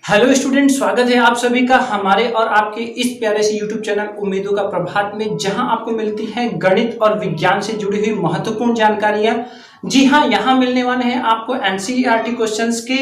Hello student, स्वागत है आप सभी का हमारे और आपके इस प्यारे से यूट्यूब चैनल उम्मीदों का प्रभात में, जहां आपको मिलती है गणित और विज्ञान से जुड़ी हुई महत्वपूर्ण जानकारियां। जी हां, यहां मिलने वाले हैं आपको एनसीईआरटी क्वेश्चंस के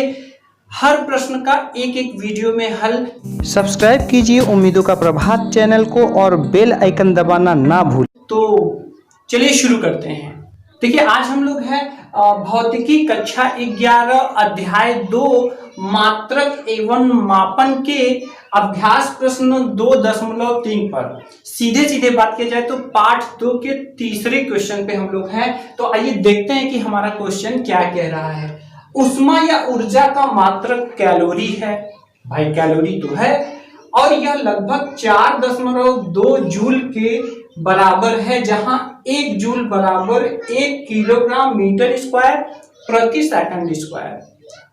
हर प्रश्न का एक एक वीडियो में हल। सब्सक्राइब कीजिए उम्मीदों का प्रभात चैनल को और बेल आइकन दबाना ना भूलें। तो चलिए शुरू करते हैं। देखिए, आज हम लोग हैं भौतिकी कक्षा 11 अध्याय 2 मात्रक एवं मापन के अभ्यास प्रश्न 2.3 पर। सीधे सीधे बात की जाए तो पाठ 2 के तीसरे क्वेश्चन पे हम लोग हैं। तो आइए देखते हैं कि हमारा क्वेश्चन क्या कह रहा है। उष्मा या ऊर्जा का मात्रक कैलोरी है। भाई कैलोरी तो है, और यह लगभग 4.2 जूल के बराबर है, जहां 1 जूल बराबर 1 किलोग्राम मीटर स्क्वायर प्रति सेकंड स्क्वायर।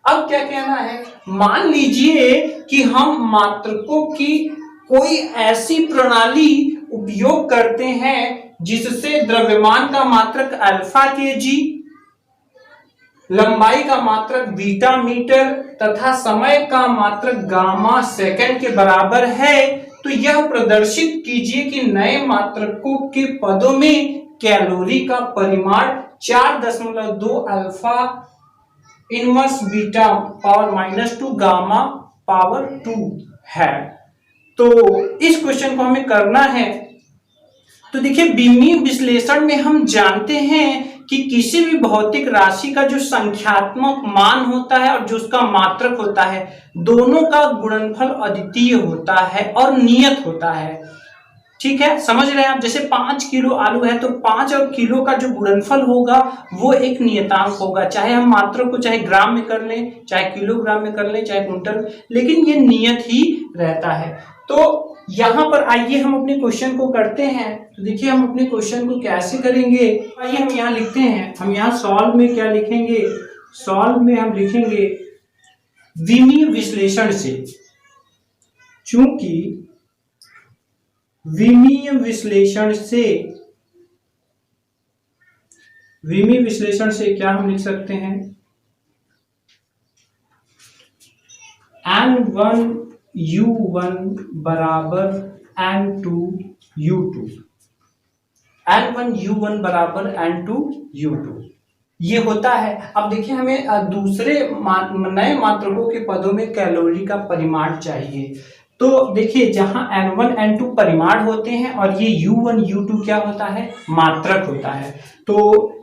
अब क्या कहना है, मान लीजिए कि हम मात्रकों की कोई ऐसी प्रणाली उपयोग करते हैं जिससे द्रव्यमान का मात्रक अल्फा केजी, लंबाई का मात्रक बीटा मीटर तथा समय का मात्रक गामा सेकंड के बराबर है। तो यह प्रदर्शित कीजिए कि नए मात्रकों के पदों में कैलोरी का परिमाण 4.2 alpha inverse beta power -2 gamma power 2 है। तो इस क्वेश्चन को हमें करना है। तो देखिए, बीमीय विश्लेषण में हम जानते हैं कि किसी भी भौतिक राशि का जो संख्यात्मक मान होता है और जो उसका मात्रक होता है, दोनों का गुणनफल अद्वितीय होता है और नियत होता है। ठीक है, समझ रहे हैं आप। जैसे 5 किलो आलू है तो 5 और किलो का जो गुणनफल होगा वो एक नियतांक होगा, चाहे हम मात्रक को चाहे ग्राम में कर लें, चाहे किलोग्राम में कर लें, चाहे क्विंटल, लेकिन ये नियत ही रहता है। तो यहां पर आइए हम अपने क्वेश्चन को करते हैं। तो देखिए, हम अपने क्वेश्चन को कैसे करेंगे। आइए हम यहाँ लिखते हैं। हम यहाँ सॉल्व में क्या लिखेंगे, सॉल्व में हम लिखेंगे विमीय विश्लेषण से। चूंकि विमीय विश्लेषण से क्या हम लिख सकते हैं, N1U1 बराबर N2U2, N1U1 बराबर N2U2 ये होता है। अब देखिए, हमें दूसरे नए मात्रकों के पदों में कैलोरी का परिमाण चाहिए। तो देखिए, जहां N1 N2 परिमाण होते हैं और ये U1 U2 क्या होता है, मात्रक होता है। तो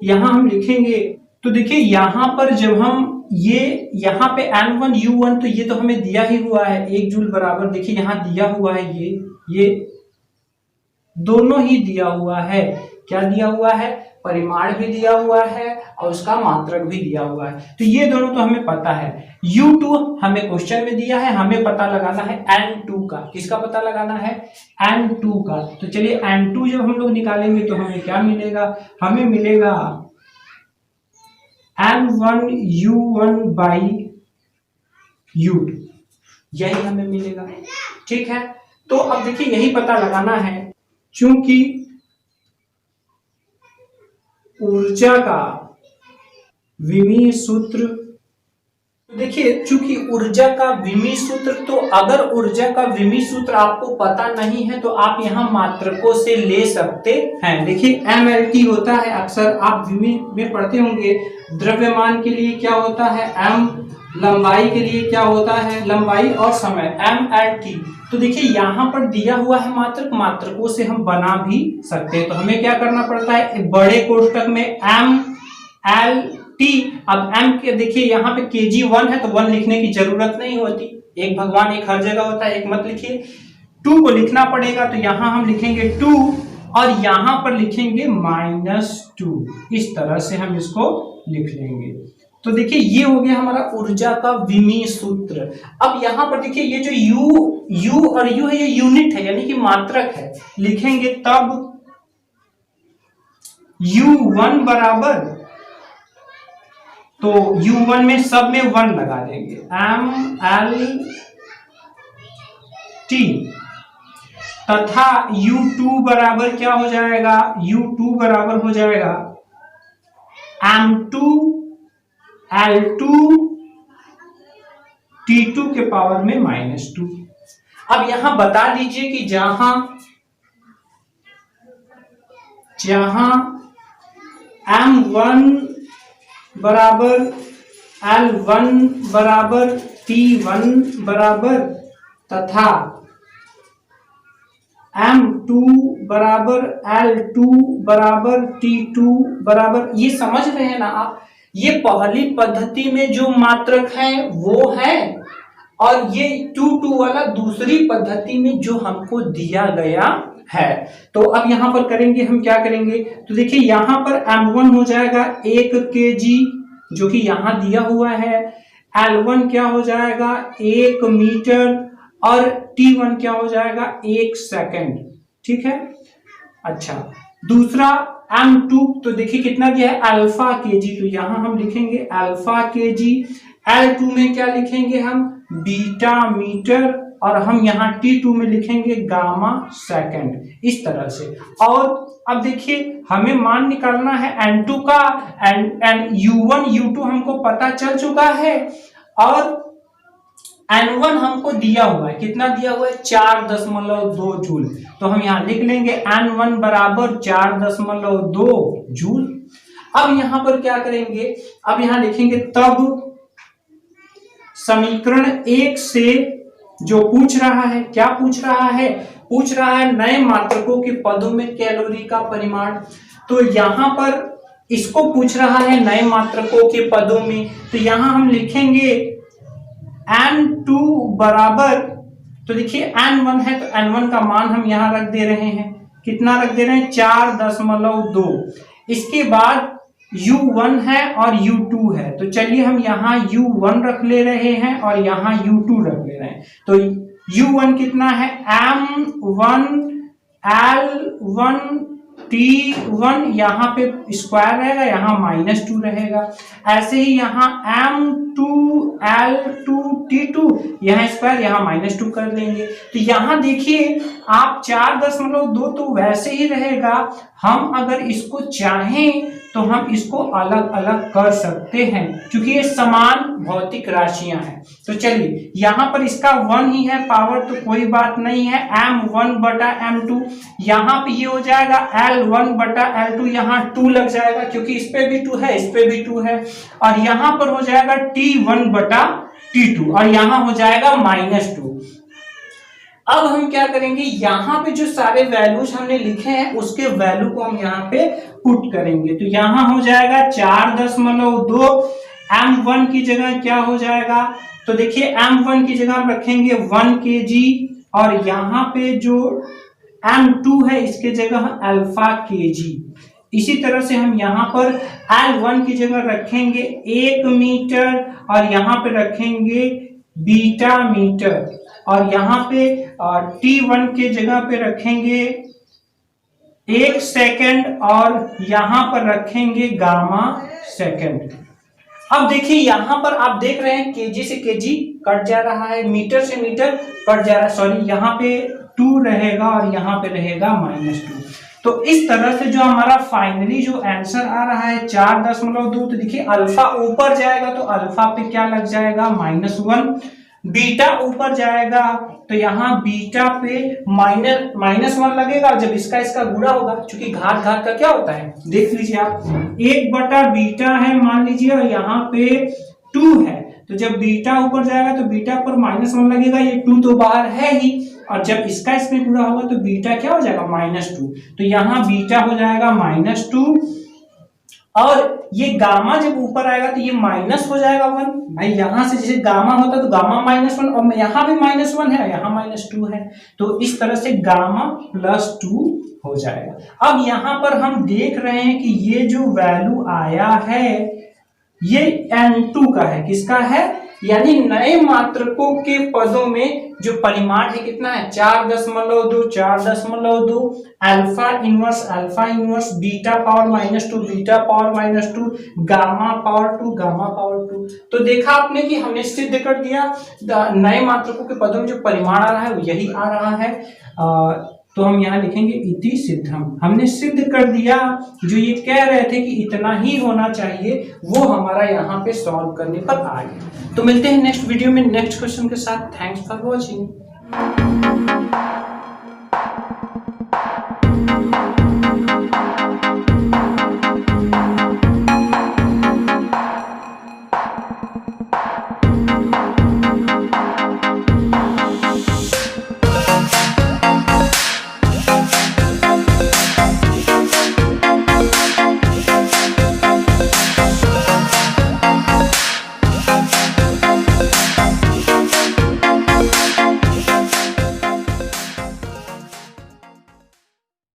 यहां हम लिखेंगे। तो देखिए, यहां पर जब हम यहाँ पे N1 U1, तो ये तो हमें दिया ही हुआ है 1 जूल बराबर, देखिए यहां दिया हुआ है, ये दोनों ही दिया हुआ है। क्या दिया हुआ है, परिमाण भी दिया हुआ है और उसका मात्रक भी दिया हुआ है। तो ये दोनों तो हमें पता है। U2 हमें क्वेश्चन में दिया है, हमें पता लगाना है N2 का। किसका पता लगाना है, N2 का। तो चलिए, N2 जब हम लोग निकालेंगे तो हमें क्या मिलेगा, हमें मिलेगा N1U1 बाई U2, यही हमें मिलेगा। ठीक है, तो अब देखिए, यही पता लगाना है। चूंकि ऊर्जा का विमीय सूत्र, देखिए चूंकि ऊर्जा का विमीय सूत्र, तो अगर ऊर्जा का विमीय सूत्र आपको पता नहीं है तो आप यहां मात्रकों से ले सकते हैं। देखिए, MLT होता है, अक्सर आप विमीय में पढ़ते होंगे। द्रव्यमान के लिए क्या होता है, M, लंबाई के लिए क्या होता है, लंबाई और समय, MLT। तो देखिए, यहां पर दिया हुआ है मात्रक, मात्रकों से हम बना भी सकते हैं। तो हमें क्या करना पड़ता है, बड़े कोष्टक में MLT। अब M के देखिए, यहाँ पे kg 1 है तो 1 लिखने की जरूरत नहीं होती। एक भगवान एक हर जगह होता है, एक मत लिखिए। 2 को लिखना पड़ेगा, तो यहां हम लिखेंगे 2 और यहां पर लिखेंगे -2। इस तरह से हम इसको लिख लेंगे। तो देखिए, ये हो गया हमारा ऊर्जा का विमीय सूत्र। अब यहां पर देखिए, ये जो U और U है, ये यूनिट है, यानी कि मात्रक है। लिखेंगे तब U1 बराबर, तो U1 में सब में 1 लगा देंगे, MLT, तथा U2 बराबर क्या हो जाएगा, U2 बराबर हो जाएगा M2L2 T2 के पावर में -2। अब यहां बता दीजिए कि जहां M1 बराबर L1 बराबर T1 बराबर तथा M2 बराबर L2 बराबर T2 बराबर, ये समझ रहे हैं ना आप। ये पहली पद्धति में जो मात्रक है वो है, और ये 2 वाला दूसरी पद्धति में जो हमको दिया गया है। तो अब यहां पर करेंगे, हम क्या करेंगे, तो देखिए यहां पर M1 हो जाएगा 1 kg जो कि यहां दिया हुआ है, L1 क्या हो जाएगा 1 मीटर, और T1 क्या हो जाएगा 1 सेकंड। ठीक है। अच्छा, दूसरा M2 तो देखिए कितना दिया है अल्फा केजी, तो यहां हम लिखेंगे अल्फा केजी। L2 में क्या लिखेंगे हम बीटा मीटर, और हम यहाँ T2 में लिखेंगे गामा सेकंड, इस तरह से। और अब देखिए हमें मान निकालना है N2 का, U1 U2 हमको पता चल चुका है, और N1 हमको दिया हुआ है, कितना दिया हुआ है 4.2 जूल। तो हम यहाँ लिख लेंगे N1 बराबर 4.2 जूल। अब यहां पर क्या करेंगे, अब यहां लिखेंगे तब समीकरण 1 से जो पूछ रहा है, क्या पूछ रहा है, पूछ रहा है नए मात्रकों के पदों में कैलोरी का परिमाण। तो यहां पर इसको पूछ रहा है नए मात्रकों के पदों में, तो यहां हम लिखेंगे N2 बराबर, तो देखिए N1 है तो N1 का मान हम यहां रख दे रहे हैं, कितना रख दे रहे हैं 4.2। इसके बाद U1 है और U2 है, तो चलिए हम यहाँ U1 रख ले रहे हैं और यहाँ U2 रख ले रहे हैं। तो U1 कितना है M1 L1 T1, यहाँ पे स्क्वायर रहेगा, यहाँ -2 रहेगा। ऐसे ही यहाँ M2 L2 T2, यहाँ स्क्वायर, यहाँ -2 कर लेंगे। तो यहाँ देखिए आप 4.2 तो वैसे ही रहेगा, हम अगर इसको चाहें तो हम इसको अलग अलग कर सकते हैं, क्योंकि ये समान भौतिक राशियां हैं। तो चलिए यहाँ पर इसका 1 ही है पावर, तो कोई बात नहीं है, M1 बटा M2, यहाँ पे ये हो जाएगा L1 बटा L2, यहाँ 2 लग जाएगा क्योंकि इस पे भी 2 है, इस पे भी 2 है, और यहाँ पर हो जाएगा T1 बटा T2, और यहाँ हो जाएगा -2। अब हम क्या करेंगे, यहाँ पे जो सारे वैल्यूज हमने लिखे हैं उसके वैल्यू को हम यहाँ पे पुट करेंगे। तो यहाँ हो जाएगा 4.2, M1 की जगह क्या हो जाएगा, तो देखिए M1 की जगह हम रखेंगे 1 kg, और यहाँ पे जो M2 है इसके जगह अल्फा kg। इसी तरह से हम यहाँ पर L1 की जगह रखेंगे 1 मीटर, और यहाँ पे रखेंगे बीटा मीटर, और यहाँ पे T1 के जगह पे रखेंगे 1 सेकंड, और यहाँ पर रखेंगे गामा सेकंड। अब देखिए यहाँ पर आप देख रहे हैं केजी से केजी कट जा रहा है, मीटर से मीटर कट जा रहा है, सॉरी यहाँ पे 2 रहेगा और यहाँ पे रहेगा -2। तो इस तरह से जो हमारा फाइनली जो आंसर आ रहा है 4.2, तो देखिए अल्फा ऊपर जाएगा तो अल्फा पे क्या लग जाएगा -1, बीटा ऊपर जाएगा तो यहाँ बीटा पे -1 लगेगा, जब इसका गुणा होगा, क्योंकि घात का क्या होता है देख लीजिए आप, 1 बटा बीटा है मान लीजिए, और यहाँ पे 2 है, तो जब बीटा ऊपर जाएगा तो बीटा पर -1 लगेगा, ये 2 तो बाहर है ही, और जब इसमें पूरा होगा तो बीटा क्या हो जाएगा -2, तो यहाँ बीटा हो जाएगा -2, और ये गामा जब ऊपर आएगा तो ये माइनस हो जाएगा 1। भाई यहाँ से जैसे गामा होता तो गामा -1, और यहाँ भी -1 है, यहाँ -2 है, तो इस तरह से गामा +2 हो जाएगा। अब यहाँ पर हम देख रहे हैं कि ये जो वैल्यू आया है ये N2 का है, किसका है, यानी नए मात्रकों के पदों में जो परिमाण है कितना है 4.2 alpha inverse beta power -2 gamma power 2। तो देखा आपने कि हमने सिद्ध कर दिया नए मात्रकों के पदों में जो परिमाण आ रहा है वो यही आ रहा है। तो हम यहाँ लिखेंगे इति सिद्धम। हमने सिद्ध कर दिया, जो ये कह रहे थे कि इतना ही होना चाहिए वो हमारा यहाँ पे सॉल्व करने पर आ गया। तो मिलते हैं नेक्स्ट वीडियो में नेक्स्ट क्वेश्चन के साथ। Thanks for watching.